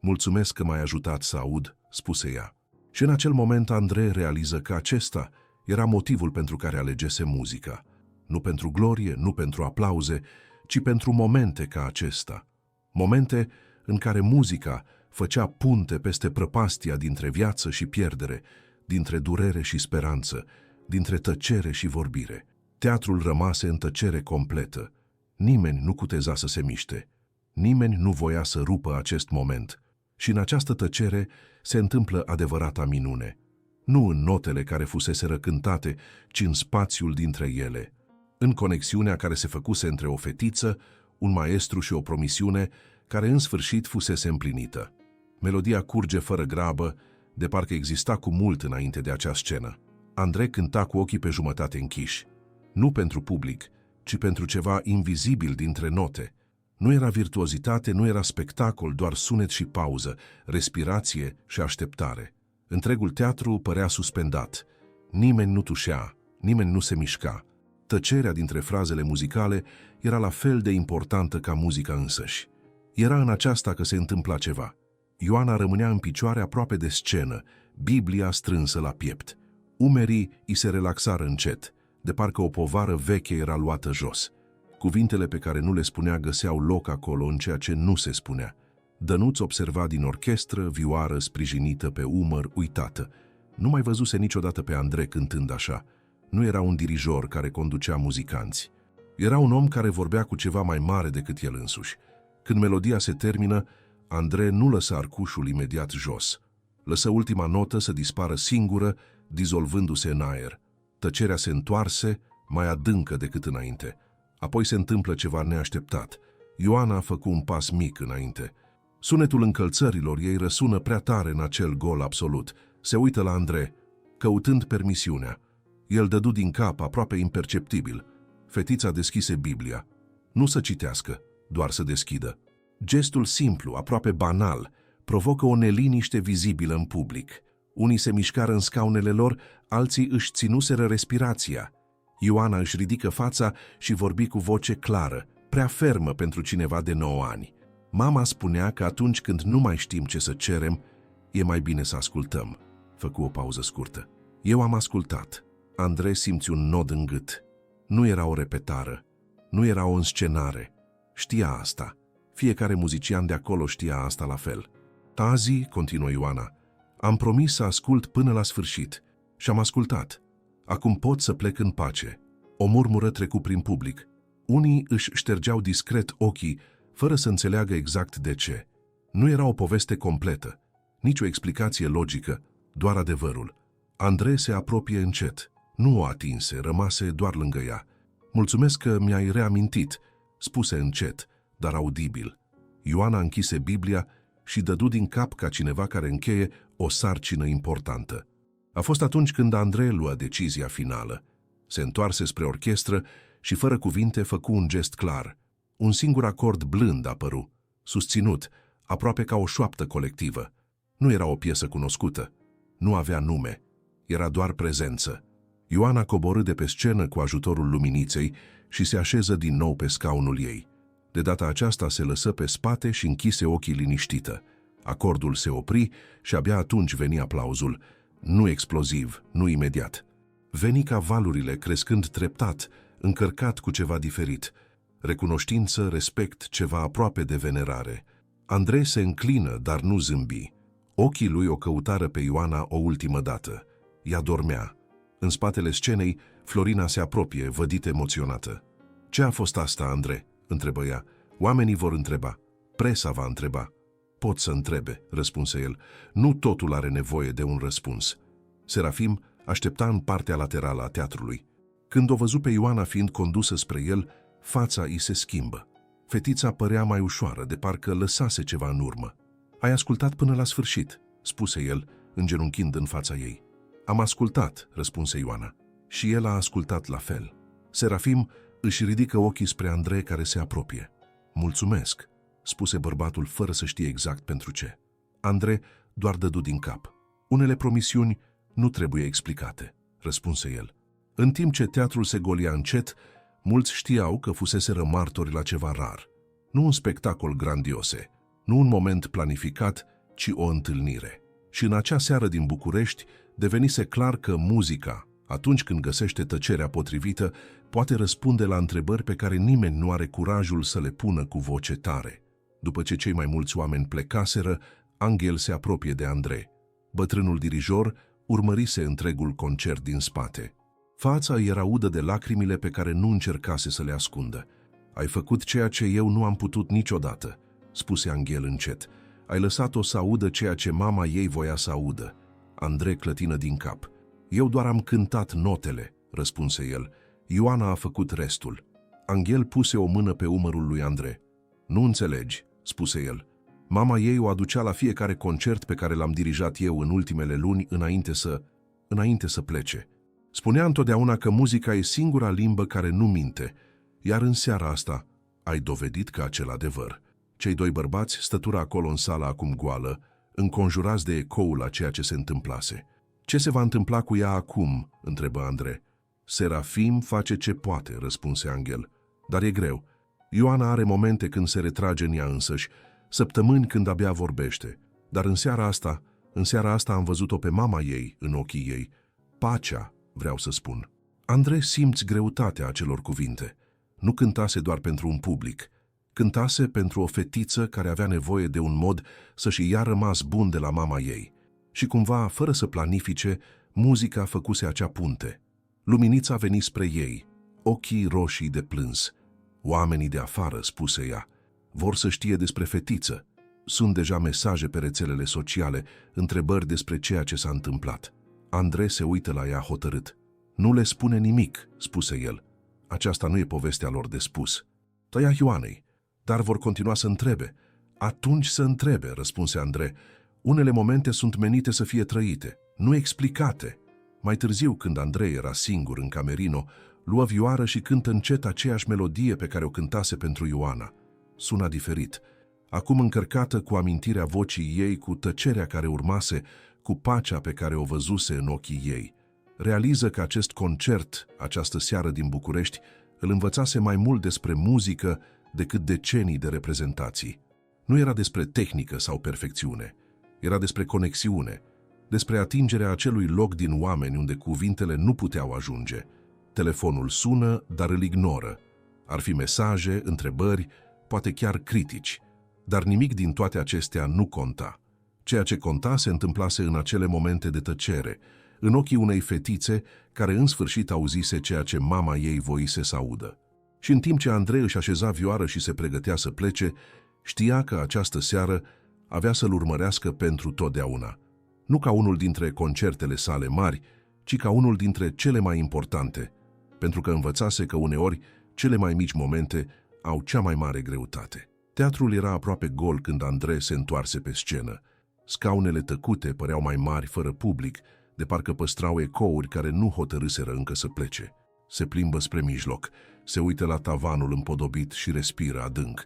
"Mulțumesc că m-ai ajutat să aud," spuse ea. Și în acel moment Andrei realiză că acesta era motivul pentru care alegese muzica. Nu pentru glorie, nu pentru aplauze, ci pentru momente ca acesta. Momente în care muzica făcea punte peste prăpastia dintre viață și pierdere, dintre durere și speranță, dintre tăcere și vorbire. Teatrul rămase în tăcere completă. Nimeni nu cuteza să se miște. Nimeni nu voia să rupă acest moment. Și în această tăcere se întâmplă adevărata minune. Nu în notele care fuseseră cântate, ci în spațiul dintre ele. În conexiunea care se făcuse între o fetiță, un maestru și o promisiune care în sfârșit fusese împlinită. Melodia curge fără grabă, de parcă exista cu mult înainte de acea scenă. Andrei cânta cu ochii pe jumătate închiși. Nu pentru public, ci pentru ceva invizibil dintre note. Nu era virtuozitate, nu era spectacol, doar sunet și pauză, respirație și așteptare. Întregul teatru părea suspendat. Nimeni nu tușea, nimeni nu se mișca. Tăcerea dintre frazele muzicale era la fel de importantă ca muzica însăși. Era în aceasta că se întâmpla ceva. Ioana rămânea în picioare aproape de scenă, Biblia strânsă la piept. Umerii îi se relaxară încet, de parcă o povară veche era luată jos. Cuvintele pe care nu le spunea găseau loc acolo în ceea ce nu se spunea. Dănuț observa din orchestră, vioară sprijinită pe umăr, uitată. Nu mai văzuse niciodată pe Andrei cântând așa. Nu era un dirijor care conducea muzicanți. Era un om care vorbea cu ceva mai mare decât el însuși. Când melodia se termină, Andrei nu lăsă arcușul imediat jos. Lăsă ultima notă să dispară singură, dizolvându-se în aer. Tăcerea se întoarse, mai adâncă decât înainte. Apoi se întâmplă ceva neașteptat. Ioana a făcut un pas mic înainte. Sunetul încălțărilor ei răsună prea tare în acel gol absolut. Se uită la Andrei, căutând permisiunea. El dădu din cap, aproape imperceptibil. Fetița deschise Biblia. Nu să citească, doar să deschidă. Gestul simplu, aproape banal, provocă o neliniște vizibilă în public. Unii se mișcară în scaunele lor, alții își ținuseră respirația. Ioana își ridică fața și vorbi cu voce clară, prea fermă pentru cineva de 9 ani. "Mama spunea că atunci când nu mai știm ce să cerem, e mai bine să ascultăm." Făcu o pauză scurtă. Eu am ascultat. Andrei simți un nod în gât. Nu era o repetară, nu era o înscenare. Știa asta. Fiecare muzician de acolo știa asta la fel. "Azi," continuă Ioana, "am promis să ascult până la sfârșit și am ascultat. Acum pot să plec în pace." O murmură trecu prin public. Unii își ștergeau discret ochii, fără să înțeleagă exact de ce. Nu era o poveste completă, nici o explicație logică, doar adevărul. Andrei se apropie încet. Nu o atinse, rămase doar lângă ea. "Mulțumesc că mi-ai reamintit," spuse încet, dar audibil. Ioana închise Biblia și dădu din cap ca cineva care încheie o sarcină importantă. A fost atunci când Andrei luă decizia finală. Se întoarse spre orchestră și fără cuvinte făcu un gest clar. Un singur acord blând apăru, susținut, aproape ca o șoaptă colectivă. Nu era o piesă cunoscută, nu avea nume, era doar prezență. Ioana coborî de pe scenă cu ajutorul luminiței și se așeză din nou pe scaunul ei. De data aceasta se lăsă pe spate și închise ochii liniștită. Acordul se opri și abia atunci veni aplauzul, nu exploziv, nu imediat. Veni ca valurile, crescând treptat, încărcat cu ceva diferit. Recunoștință, respect, ceva aproape de venerare. Andrei se înclină, dar nu zâmbi. Ochii lui o căutară pe Ioana o ultimă dată. Ea dormea. În spatele scenei, Florina se apropie, vădit emoționată. "Ce a fost asta, Andrei?" întrebă ea. "Oamenii vor întreba. Presa va întreba." "Pot să întrebe," răspunse el. "Nu totul are nevoie de un răspuns." Serafim aștepta în partea laterală a teatrului. Când o văzu pe Ioana fiind condusă spre el, fața îi se schimbă. Fetița părea mai ușoară, de parcă lăsase ceva în urmă. "Ai ascultat până la sfârșit," spuse el, îngenunchind în fața ei. "Am ascultat," răspunse Ioana. Și el a ascultat la fel. Serafim își ridică ochii spre Andrei, care se apropie. "Mulțumesc," spuse bărbatul fără să știe exact pentru ce. Andrei doar dădu din cap. "Unele promisiuni nu trebuie explicate," răspunse el. În timp ce teatrul se golia încet, mulți știau că fuseseră martori la ceva rar. Nu un spectacol grandiose, nu un moment planificat, ci o întâlnire. Și în acea seară din București devenise clar că muzica, atunci când găsește tăcerea potrivită, poate răspunde la întrebări pe care nimeni nu are curajul să le pună cu voce tare. După ce cei mai mulți oameni plecaseră, Angel se apropie de Andrei. Bătrânul dirijor urmărise întregul concert din spate. Fața îi era udă de lacrimile pe care nu încercase să le ascundă. "Ai făcut ceea ce eu nu am putut niciodată," spuse Angel încet. "Ai lăsat-o să audă ceea ce mama ei voia să audă." Andrei clătină din cap. "Eu doar am cântat notele," răspunse el. "Ioana a făcut restul." Angel puse o mână pe umărul lui Andrei. "Nu înțelegi," spuse el. "Mama ei o aducea la fiecare concert pe care l-am dirijat eu în ultimele luni înainte să plece. Spunea întotdeauna că muzica e singura limbă care nu minte, iar în seara asta ai dovedit că acel adevăr." Cei doi bărbați stătură acolo în sala acum goală, înconjurați de ecoul a ceea ce se întâmplase. "Ce se va întâmpla cu ea acum?" întrebă Andrei. "Serafim face ce poate," răspunse Angel. "Dar e greu. Ioana are momente când se retrage în ea însăși, săptămâni când abia vorbește. Dar în seara asta am văzut-o pe mama ei în ochii ei. Pacea, vreau să spun." Andrei simți greutatea acelor cuvinte. Nu cântase doar pentru un public. Cântase pentru o fetiță care avea nevoie de un mod să-și ia rămas bun de la mama ei. Și cumva, fără să planifice, muzica făcuse acea punte. Luminița veni spre ei, ochii roșii de plâns. "Oamenii de afară," spuse ea, "vor să știe despre fetiță. Sunt deja mesaje pe rețelele sociale, întrebări despre ceea ce s-a întâmplat." Andrei se uită la ea hotărât. "Nu le spune nimic," spuse el. "Aceasta nu e povestea lor de spus." "Tăia Ioanei, dar vor continua să întrebe." "Atunci să întrebe," răspunse Andrei. "Unele momente sunt menite să fie trăite, nu explicate." Mai târziu, când Andrei era singur în camerino, luă vioară și cântă încet aceeași melodie pe care o cântase pentru Ioana. Suna diferit, acum încărcată cu amintirea vocii ei, cu tăcerea care urmase, cu pacea pe care o văzuse în ochii ei. Realiză că acest concert, această seară din București, îl învățase mai mult despre muzică decât decenii de reprezentații. Nu era despre tehnică sau perfecțiune, era despre conexiune, despre atingerea acelui loc din oameni unde cuvintele nu puteau ajunge. Telefonul sună, dar îl ignoră. Ar fi mesaje, întrebări, poate chiar critici, dar nimic din toate acestea nu conta. Ceea ce conta se întâmplase în acele momente de tăcere, în ochii unei fetițe care în sfârșit auzise ceea ce mama ei voise să audă. Și în timp ce Andrei își așeza vioară și se pregătea să plece, știa că această seară avea să-l urmărească pentru totdeauna. Nu ca unul dintre concertele sale mari, ci ca unul dintre cele mai importante, pentru că învățase că uneori cele mai mici momente au cea mai mare greutate. Teatrul era aproape gol când Andrei se întoarse pe scenă. Scaunele tăcute păreau mai mari fără public, de parcă păstrau ecouri care nu hotărâseră încă să plece. Se plimbă spre mijloc, se uită la tavanul împodobit și respiră adânc.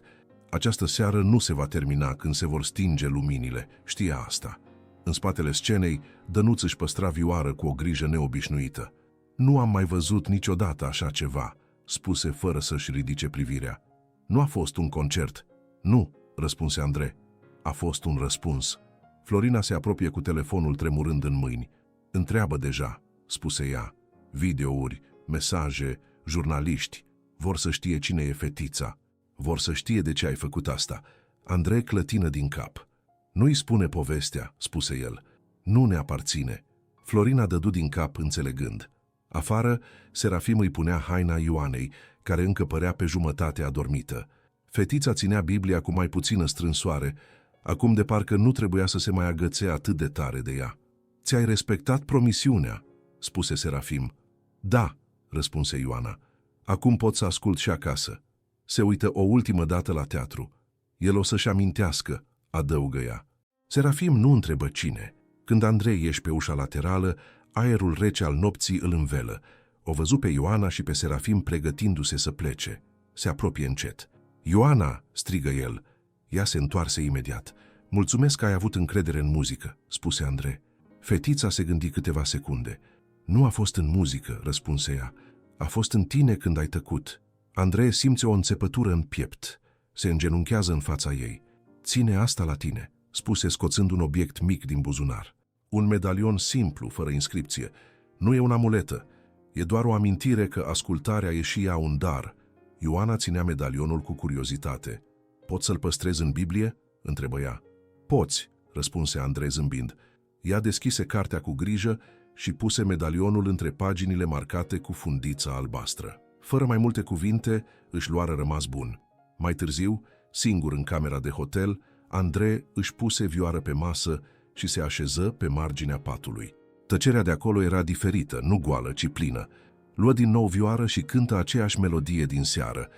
Această seară nu se va termina când se vor stinge luminile, știa asta. În spatele scenei, Dănuț își păstra vioară cu o grijă neobișnuită. Nu am mai văzut niciodată așa ceva, spuse fără să-și ridice privirea. Nu a fost un concert. Nu, răspunse Andrei. A fost un răspuns. Florina se apropie cu telefonul tremurând în mâini. Întreabă deja, spuse ea. Videouri, mesaje, jurnaliști. Vor să știe cine e fetița. Vor să știe de ce ai făcut asta. Andrei clătină din cap. Nu-i spune povestea, spuse el. Nu ne aparține. Florina dădu din cap înțelegând. Afară, Serafim îi punea haina Ioanei, care încă părea pe jumătate adormită. Fetița ținea Biblia cu mai puțină strânsoare, acum de parcă nu trebuia să se mai agățe atât de tare de ea. Ți-ai respectat promisiunea, spuse Serafim. Da, răspunse Ioana. Acum pot să ascult și acasă. Se uită o ultimă dată la teatru. El o să-și amintească, adăugă ea. Serafim nu întrebă cine. Când Andrei ieși pe ușa laterală, aerul rece al nopții îl învelă. O văzu pe Ioana și pe Serafim pregătindu-se să plece. Se apropie încet. Ioana, strigă el. Ea se întoarse imediat. Mulțumesc că ai avut încredere în muzică, spuse Andrei. Fetița se gândi câteva secunde. Nu a fost în muzică, răspunse ea. A fost în tine când ai tăcut. Andrei simțe o înțepătură în piept. Se îngenunchează în fața ei. Ține asta la tine, spuse scoțând un obiect mic din buzunar. Un medalion simplu, fără inscripție. Nu e o amuletă. E doar o amintire că ascultarea e și ea un dar. Ioana ținea medalionul cu curiozitate. Pot să-l păstrez în Biblie? Întrebă ea. Poți, răspunse Andrei zâmbind. Ea deschise cartea cu grijă și puse medalionul între paginile marcate cu fundița albastră. Fără mai multe cuvinte, își luară rămas bun. Mai târziu, singur în camera de hotel, Andrei își puse vioară pe masă și se așeză pe marginea patului. Tăcerea de acolo era diferită, nu goală, ci plină. Luă din nou vioară și cântă aceeași melodie din seară,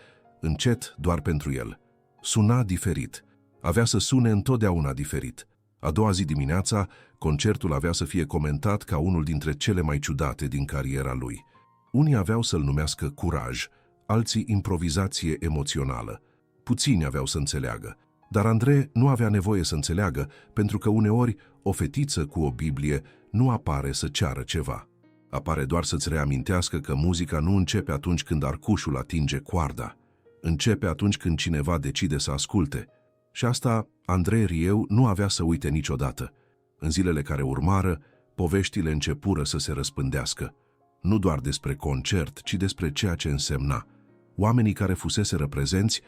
încet doar pentru el. Suna diferit. Avea să sune întotdeauna diferit. A doua zi dimineața, concertul avea să fie comentat ca unul dintre cele mai ciudate din cariera lui. Unii aveau să-l numească curaj, alții improvizație emoțională. Puțini aveau să înțeleagă. Dar Andrei nu avea nevoie să înțeleagă, pentru că uneori o fetiță cu o Biblie nu apare să ceară ceva. Apare doar să-ți reamintească că muzica nu începe atunci când arcușul atinge coarda. Începe atunci când cineva decide să asculte. Și asta Andrei Rieu nu avea să uite niciodată. În zilele care urmară, poveștile începură să se răspândească. Nu doar despre concert, ci despre ceea ce însemna. Oamenii care fuseseră prezenți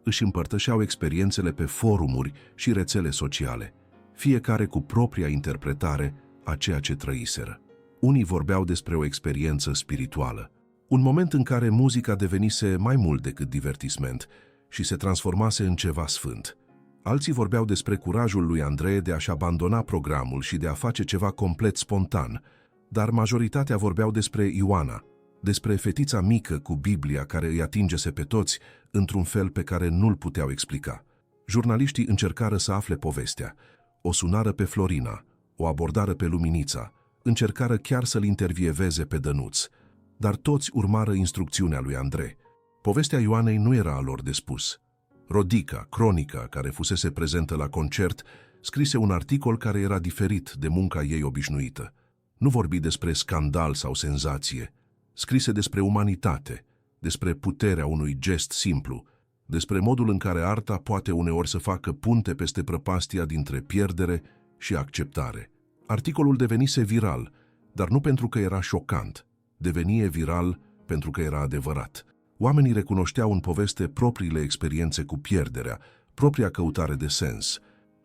își împărtășeau experiențele pe forumuri și rețele sociale, fiecare cu propria interpretare a ceea ce trăiseră. Unii vorbeau despre o experiență spirituală, un moment în care muzica devenise mai mult decât divertisment și se transformase în ceva sfânt. Alții vorbeau despre curajul lui Andrei de a-și abandona programul și de a face ceva complet spontan, dar majoritatea vorbeau despre Ioana, despre fetița mică cu Biblia care îi atingese pe toți într-un fel pe care nu-l puteau explica. Jurnaliștii încercară să afle povestea, o sunară pe Florina, o abordară pe Luminița, încercară chiar să-l intervieveze pe Dănuț, dar toți urmară instrucțiunea lui Andrei. Povestea Ioanei nu era a lor de spus. Rodica, cronica, care fusese prezentă la concert, scrise un articol care era diferit de munca ei obișnuită. Nu vorbi despre scandal sau senzație. Scrise despre umanitate, despre puterea unui gest simplu, despre modul în care arta poate uneori să facă punte peste prăpastia dintre pierdere și acceptare. Articolul devenise viral, dar nu pentru că era șocant. Devenie viral pentru că era adevărat. Oamenii recunoșteau în poveste propriile experiențe cu pierderea, propria căutare de sens,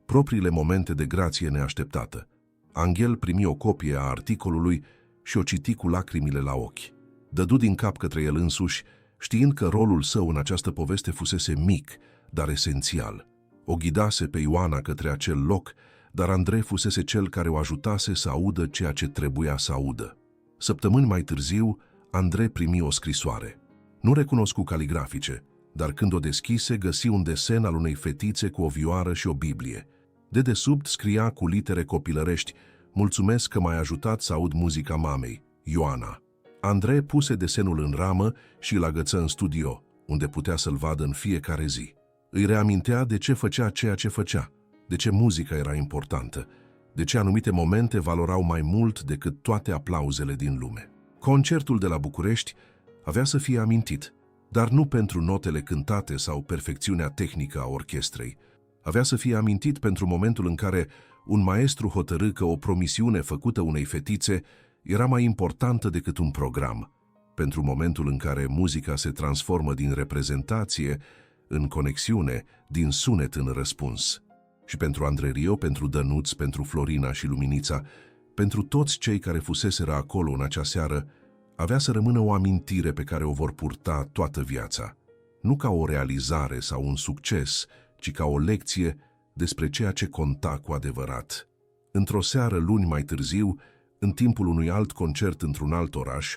propriile momente de grație neașteptată. Anghel primi o copie a articolului și o citi cu lacrimile la ochi. Dădu din cap către el însuși, știind că rolul său în această poveste fusese mic, dar esențial. O ghidase pe Ioana către acel loc, dar Andrei fusese cel care o ajutase să audă ceea ce trebuia să audă. Săptămâni mai târziu, Andrei primi o scrisoare. Nu recunoscu caligrafice, dar când o deschise, găsi un desen al unei fetițe cu o vioară și o Biblie. Dedesubt scria cu litere copilărești: "Mulțumesc că m-ai ajutat să aud muzica mamei, Ioana." Andrei puse desenul în ramă și îl agăță în studio, unde putea să-l vadă în fiecare zi. Îi reamintea de ce făcea ceea ce făcea, de ce muzica era importantă, de ce anumite momente valorau mai mult decât toate aplauzele din lume. Concertul de la București avea să fie amintit, dar nu pentru notele cântate sau perfecțiunea tehnică a orchestrei. Avea să fie amintit pentru momentul în care un maestru hotărâ că o promisiune făcută unei fetițe era mai importantă decât un program, pentru momentul în care muzica se transformă din reprezentație în conexiune, din sunet în răspuns. Și pentru Andrei Rio, pentru Dănuț, pentru Florina și Luminița, pentru toți cei care fuseseră acolo în acea seară, avea să rămână o amintire pe care o vor purta toată viața. Nu ca o realizare sau un succes, ci ca o lecție despre ceea ce conta cu adevărat. Într-o seară luni mai târziu, în timpul unui alt concert într-un alt oraș,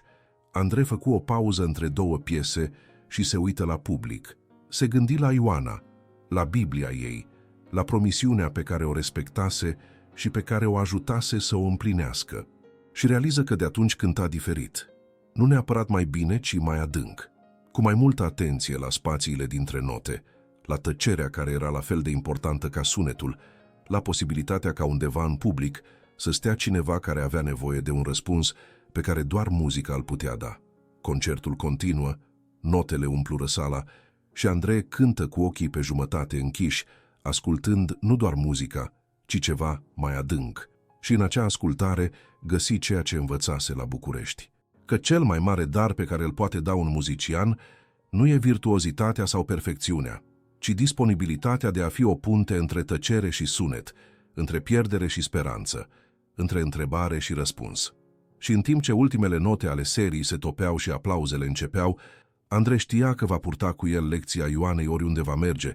Andrei făcu o pauză între două piese și se uită la public. Se gândi la Ioana, la Biblia ei, la promisiunea pe care o respectase și pe care o ajutase să o împlinească. Și realiză că de atunci cânta diferit. Nu neapărat mai bine, ci mai adânc. Cu mai multă atenție la spațiile dintre note, la tăcerea care era la fel de importantă ca sunetul, la posibilitatea ca undeva în public să stea cineva care avea nevoie de un răspuns pe care doar muzica îl putea da. Concertul continuă, notele umplură sala și Andrei cântă cu ochii pe jumătate închiși, ascultând nu doar muzica, ci ceva mai adânc. Și în acea ascultare găsi ceea ce învățase la București. Că cel mai mare dar pe care îl poate da un muzician nu e virtuozitatea sau perfecțiunea, ci disponibilitatea de a fi o punte între tăcere și sunet, între pierdere și speranță, între întrebare și răspuns. Și în timp ce ultimele note ale serii se topeau și aplauzele începeau, Andrei știa că va purta cu el lecția Ioanei oriunde va merge,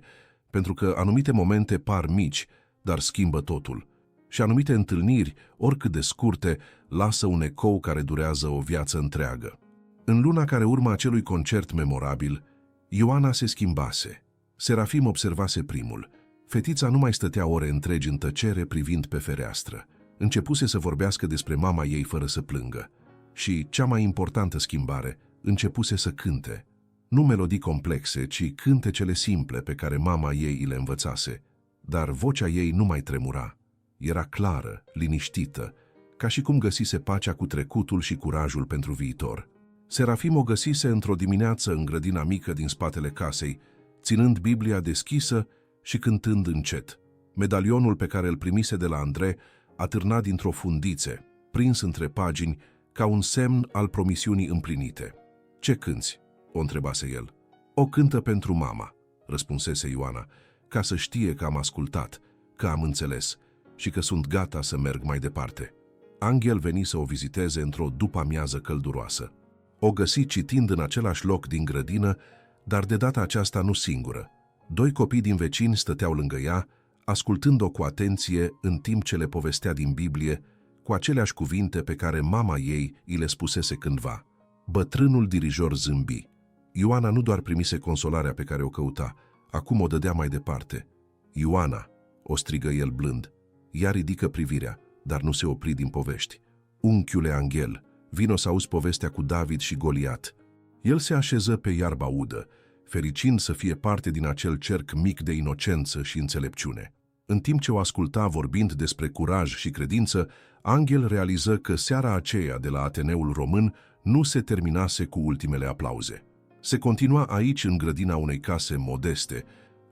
pentru că anumite momente par mici, dar schimbă totul. Și anumite întâlniri, oricât de scurte, lasă un ecou care durează o viață întreagă. În luna care urma acelui concert memorabil, Ioana se schimbase. Serafim observase primul. Fetița nu mai stătea ore întregi în tăcere privind pe fereastră. Începuse să vorbească despre mama ei fără să plângă. Și, cea mai importantă schimbare, începuse să cânte. Nu melodii complexe, ci cântecele simple pe care mama ei le învățase. Dar vocea ei nu mai tremura. Era clară, liniștită, ca și cum găsise pacea cu trecutul și curajul pentru viitor. Serafim o găsise într-o dimineață în grădina mică din spatele casei, ținând Biblia deschisă și cântând încet. Medalionul pe care îl primise de la Andrei atârna dintr-o fundițe, prins între pagini, ca un semn al promisiunii împlinite. "Ce cânți?" o întrebase el. "O cântă pentru mama," răspunsese Ioana, "ca să știe că am ascultat, că am înțeles și că sunt gata să merg mai departe." Angel veni să o viziteze într-o după-amiază călduroasă. O găsi citind în același loc din grădină, dar de data aceasta nu singură. Doi copii din vecini stăteau lângă ea, ascultând-o cu atenție în timp ce le povestea din Biblie, cu aceleași cuvinte pe care mama ei îi le spusese cândva. Bătrânul dirijor zâmbi. Ioana nu doar primise consolarea pe care o căuta, acum o dădea mai departe. "Ioana," o strigă el blând. Ea ridică privirea, dar nu se opri din povești. "Unchiule Angel, vino să auzi povestea cu David și Goliat." El se așeză pe iarba udă, fericind să fie parte din acel cerc mic de inocență și înțelepciune. În timp ce o asculta vorbind despre curaj și credință, Angel realiză că seara aceea de la Ateneul Român nu se terminase cu ultimele aplauze. Se continua aici, în grădina unei case modeste,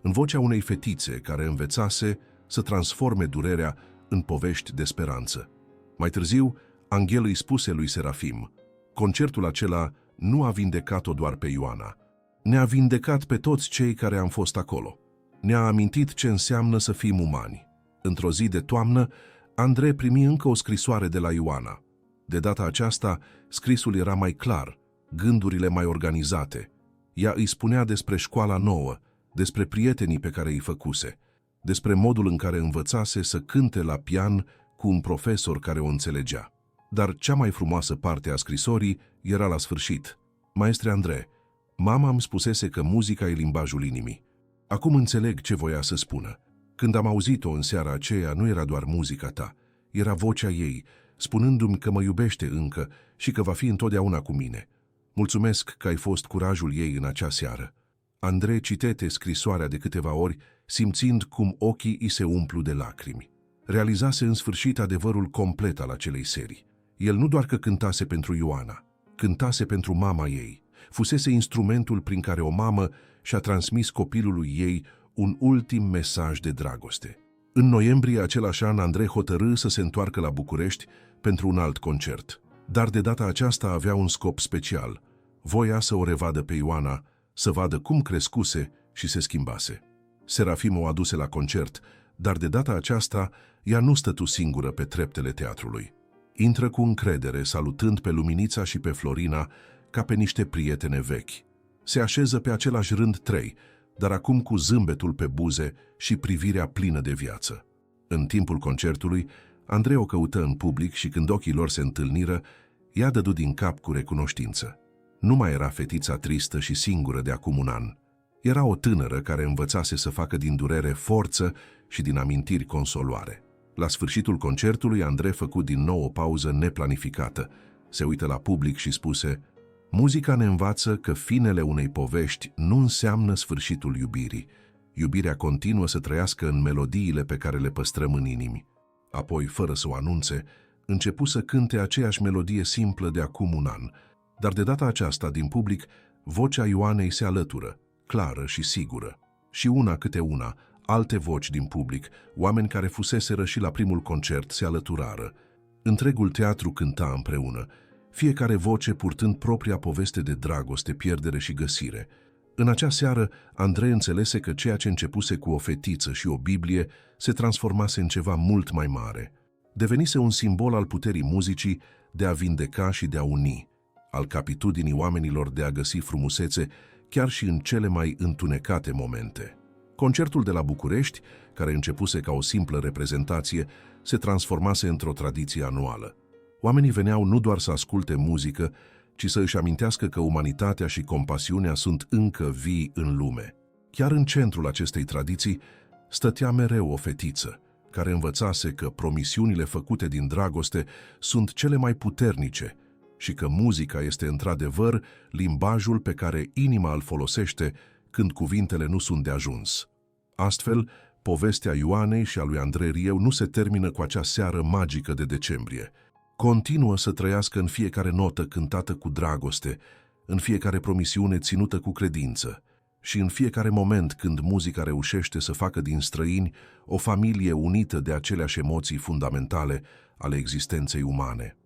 în vocea unei fetițe care învățase să transforme durerea în povești de speranță. Mai târziu, Angel îi spuse lui Serafim: "Concertul acela nu a vindecat-o doar pe Ioana. Ne-a vindecat pe toți cei care am fost acolo. Ne-a amintit ce înseamnă să fim umani." Într-o zi de toamnă, Andrei primi încă o scrisoare de la Ioana. De data aceasta, scrisul era mai clar, gândurile mai organizate. Ea îi spunea despre școala nouă, despre prietenii pe care îi făcuse, despre modul în care învățase să cânte la pian cu un profesor care o înțelegea. Dar cea mai frumoasă parte a scrisorii era la sfârșit. "Maestre Andrei, mama îmi spusese că muzica e limbajul inimii. Acum înțeleg ce voia să spună. Când am auzit-o în seara aceea, nu era doar muzica ta, era vocea ei, spunându-mi că mă iubește încă și că va fi întotdeauna cu mine. Mulțumesc că ai fost curajul ei în acea seară." Andrei citete scrisoarea de câteva ori, simțind cum ochii îi se umplu de lacrimi. Realizase în sfârșit adevărul complet al acelei serii. El nu doar că cântase pentru Ioana, cântase pentru mama ei. Fusese instrumentul prin care o mamă și-a transmis copilului ei un ultim mesaj de dragoste. În noiembrie același an, Andrei hotărâ să se întoarcă la București pentru un alt concert. Dar de data aceasta avea un scop special. Voia să o revadă pe Ioana, să vadă cum crescuse și se schimbase. Serafim o aduse la concert, dar de data aceasta ea nu stătu singură pe treptele teatrului. Intră cu încredere, salutând pe Luminița și pe Florina ca pe niște prietene vechi. Se așeză pe același rând trei, dar acum cu zâmbetul pe buze și privirea plină de viață. În timpul concertului, Andrei o căută în public și când ochii lor se întâlniră, ea dădu din cap cu recunoștință. Nu mai era fetița tristă și singură de acum un an. Era o tânără care învățase să facă din durere forță și din amintiri consoloare. La sfârșitul concertului, Andrei făcu din nou o pauză neplanificată. Se uită la public și spuse: muzica ne învață că finele unei povești nu înseamnă sfârșitul iubirii. Iubirea continuă să trăiască în melodiile pe care le păstrăm în inimi. Apoi, fără să o anunțe, începu să cânte aceeași melodie simplă de acum un an, dar de data aceasta, din public, vocea Ioanei se alătură, clară și sigură. Și una câte una, alte voci din public, oameni care fuseseră și la primul concert, se alăturară. Întregul teatru cânta împreună, fiecare voce purtând propria poveste de dragoste, pierdere și găsire. În acea seară, Andrei înțelese că ceea ce începuse cu o fetiță și o Biblie se transformase în ceva mult mai mare. Devenise un simbol al puterii muzicii de a vindeca și de a uni, al capitudinii oamenilor de a găsi frumusețe chiar și în cele mai întunecate momente. Concertul de la București, care începuse ca o simplă reprezentație, se transformase într-o tradiție anuală. Oamenii veneau nu doar să asculte muzică, ci să își amintească că umanitatea și compasiunea sunt încă vii în lume. Chiar în centrul acestei tradiții stătea mereu o fetiță, care învățase că promisiunile făcute din dragoste sunt cele mai puternice și că muzica este într-adevăr limbajul pe care inima îl folosește când cuvintele nu sunt de ajuns. Astfel, povestea Ioanei și a lui Andrei Rieu nu se termină cu acea seară magică de decembrie. Continuă să trăiască în fiecare notă cântată cu dragoste, în fiecare promisiune ținută cu credință și în fiecare moment când muzica reușește să facă din străini o familie unită de aceleași emoții fundamentale ale existenței umane.